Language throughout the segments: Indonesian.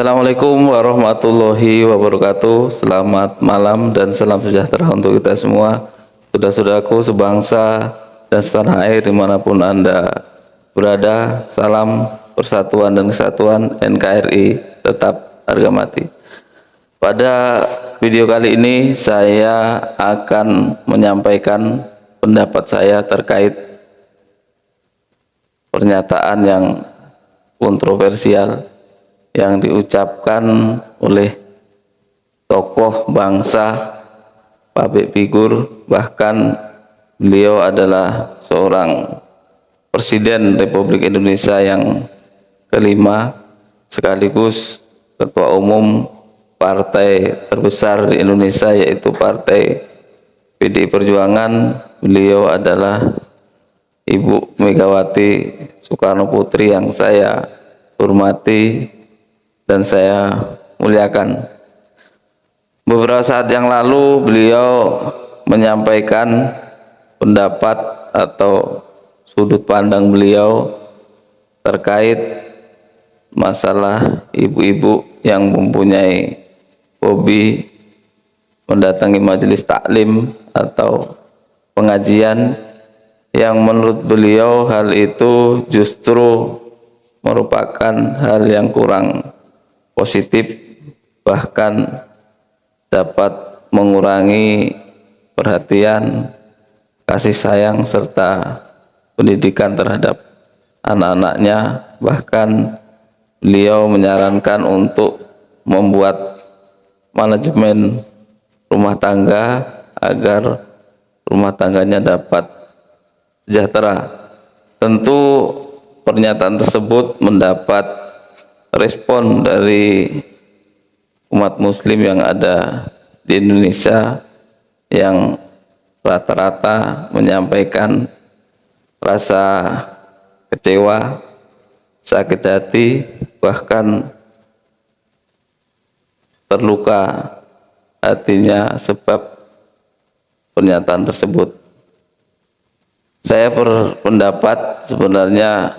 Assalamualaikum warahmatullahi wabarakatuh. Selamat malam dan salam sejahtera untuk kita semua, saudara-saudaraku sebangsa dan setanah air dimanapun Anda berada. Salam persatuan dan kesatuan NKRI tetap harga mati. Pada video kali ini saya akan menyampaikan pendapat saya terkait pernyataan yang kontroversial yang diucapkan oleh tokoh bangsa, public figure, bahkan beliau adalah seorang Presiden Republik Indonesia yang kelima, sekaligus Ketua Umum partai terbesar di Indonesia, yaitu Partai PDI Perjuangan. Beliau adalah Ibu Megawati Soekarno Putri yang saya hormati dan saya muliakan. Beberapa saat yang lalu beliau menyampaikan pendapat atau sudut pandang beliau terkait masalah ibu-ibu yang mempunyai hobi mendatangi majelis taklim atau pengajian, yang menurut beliau hal itu justru merupakan hal yang kurang positif, bahkan dapat mengurangi perhatian, kasih sayang, serta pendidikan terhadap anak-anaknya. Bahkan beliau menyarankan untuk membuat manajemen rumah tangga agar rumah tangganya dapat sejahtera. Tentu pernyataan tersebut mendapat respon dari umat muslim yang ada di Indonesia, yang rata-rata menyampaikan rasa kecewa, sakit hati, bahkan terluka hatinya sebab pernyataan tersebut. Saya berpendapat sebenarnya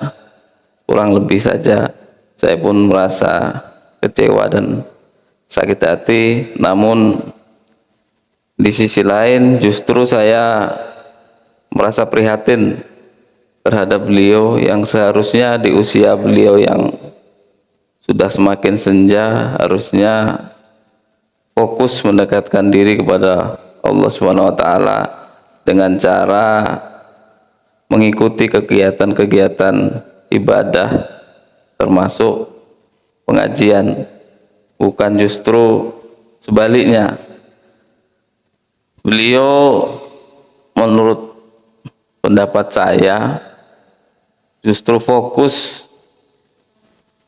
kurang lebih saja saya pun merasa kecewa dan sakit hati, namun di sisi lain justru saya merasa prihatin terhadap beliau yang seharusnya di usia beliau yang sudah semakin senja harusnya fokus mendekatkan diri kepada Allah Subhanahu wa taala dengan cara mengikuti kegiatan-kegiatan ibadah termasuk pengajian, bukan justru sebaliknya. Beliau menurut pendapat saya justru fokus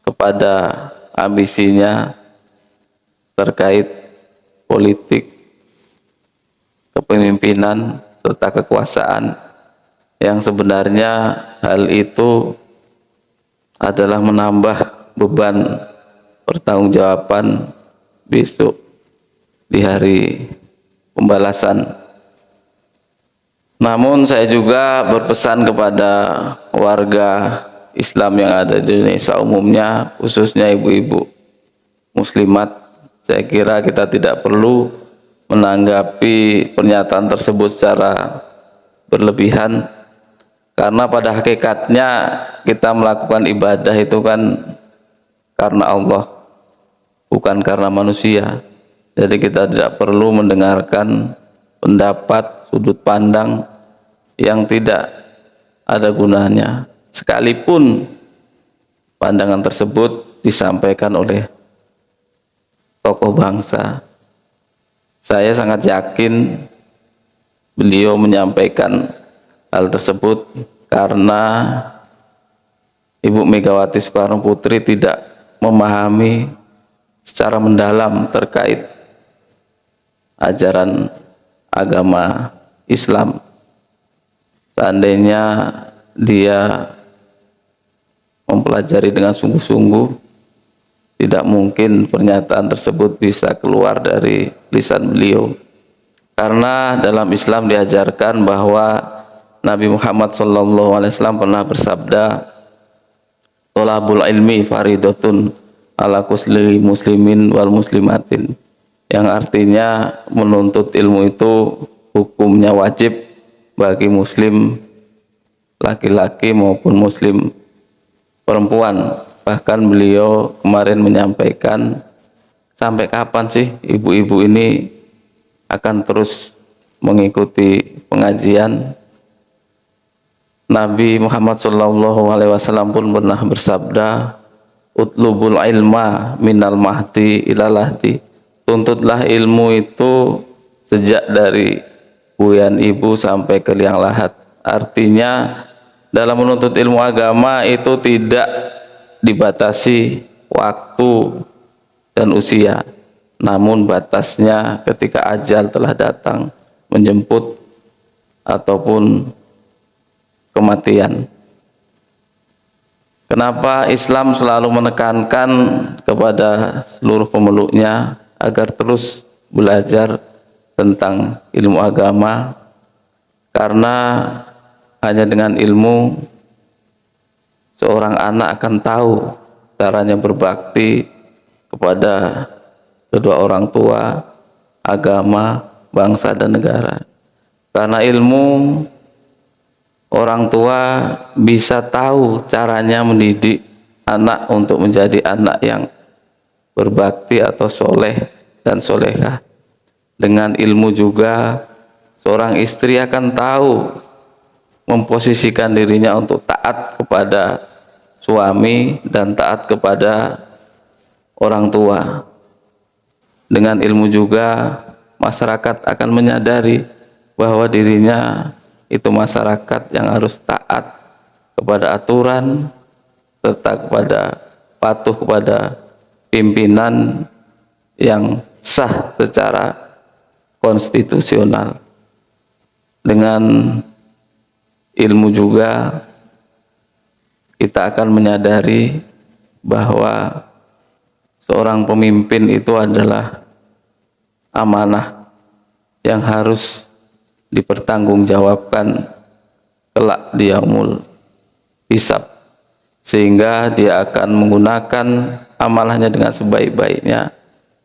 kepada ambisinya terkait politik, kepemimpinan, serta kekuasaan, yang sebenarnya hal itu adalah menambah beban pertanggungjawaban besok di hari pembalasan. Namun saya juga berpesan kepada warga Islam yang ada di Indonesia umumnya, khususnya ibu-ibu muslimat. Saya kira kita tidak perlu menanggapi pernyataan tersebut secara berlebihan, karena pada hakikatnya kita melakukan ibadah itu kan karena Allah, bukan karena manusia. Jadi kita tidak perlu mendengarkan pendapat, sudut pandang yang tidak ada gunanya, sekalipun pandangan tersebut disampaikan oleh tokoh bangsa. Saya sangat yakin beliau menyampaikan hal tersebut karena Ibu Megawati Soekarno Putri tidak memahami secara mendalam terkait ajaran agama Islam. Seandainya dia mempelajari dengan sungguh-sungguh, tidak mungkin pernyataan tersebut bisa keluar dari lisan beliau. Karena dalam Islam diajarkan bahwa Nabi Muhammad SAW pernah bersabda, "Thalabul ilmi faridatun ala kulli muslimin wal muslimatin, yang artinya menuntut ilmu itu hukumnya wajib bagi muslim laki-laki maupun muslim perempuan. Bahkan beliau kemarin menyampaikan, sampai kapan sih ibu-ibu ini akan terus mengikuti pengajian? Nabi Muhammad SAW pun pernah bersabda, utlubul ilma minal mahdi ilal lahdi, tuntutlah ilmu itu sejak dari buyan ibu sampai ke liang lahat. Artinya dalam menuntut ilmu agama itu tidak dibatasi waktu dan usia, namun batasnya ketika ajal telah datang menjemput ataupun kematian. Kenapa Islam selalu menekankan kepada seluruh pemeluknya agar terus belajar tentang ilmu agama? Karena hanya dengan ilmu seorang anak akan tahu caranya berbakti kepada kedua orang tua, agama, bangsa dan negara. Karena ilmu, orang tua bisa tahu caranya mendidik anak untuk menjadi anak yang berbakti atau soleh dan solehah. Dengan ilmu juga seorang istri akan tahu memposisikan dirinya untuk taat kepada suami dan taat kepada orang tua. Dengan ilmu juga masyarakat akan menyadari bahwa dirinya itu masyarakat yang harus taat kepada aturan serta patuh kepada pimpinan yang sah secara konstitusional. Dengan ilmu juga kita akan menyadari bahwa seorang pemimpin itu adalah amanah yang harus dipertanggungjawabkan kelak di yaumul hisab, sehingga dia akan menggunakan amanahnya dengan sebaik-baiknya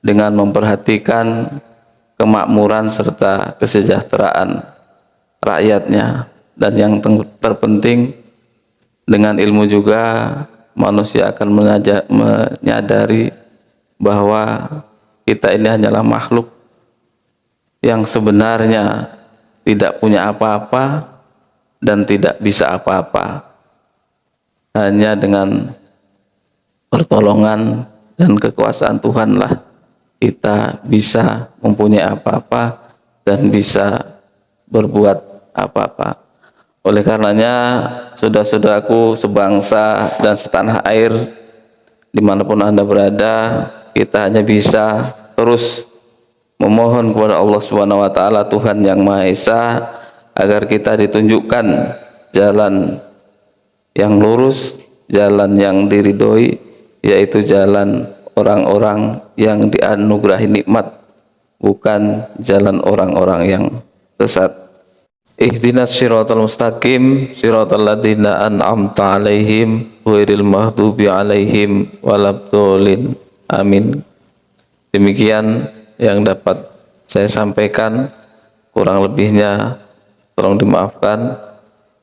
dengan memperhatikan kemakmuran serta kesejahteraan rakyatnya. Dan yang terpenting, dengan ilmu juga manusia akan menyadari bahwa kita ini hanyalah makhluk yang sebenarnya tidak punya apa-apa dan tidak bisa apa-apa. Hanya dengan pertolongan dan kekuasaan Tuhanlah kita bisa mempunyai apa-apa dan bisa berbuat apa-apa. Oleh karenanya, saudara-saudaraku sebangsa dan setanah air, dimanapun Anda berada, kita hanya bisa terus memohon kepada Allah Subhanahu wa taala, Tuhan yang Maha Esa, agar kita ditunjukkan jalan yang lurus, jalan yang diridhoi, yaitu jalan orang-orang yang dianugerahi nikmat, bukan jalan orang-orang yang sesat. Ihdinas siratal mustaqim, siratal ladzina an'amta 'alaihim ghairil maghdubi 'alaihim waladdallin. Amin. Demikian yang dapat saya sampaikan, kurang lebihnya tolong dimaafkan.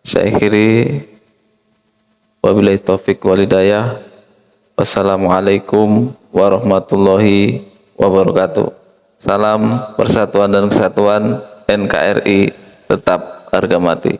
Saya akhiri, wabillahi taufik wal hidayah. Wassalamualaikum warahmatullahi wabarakatuh. Salam persatuan dan kesatuan, NKRI tetap harga mati.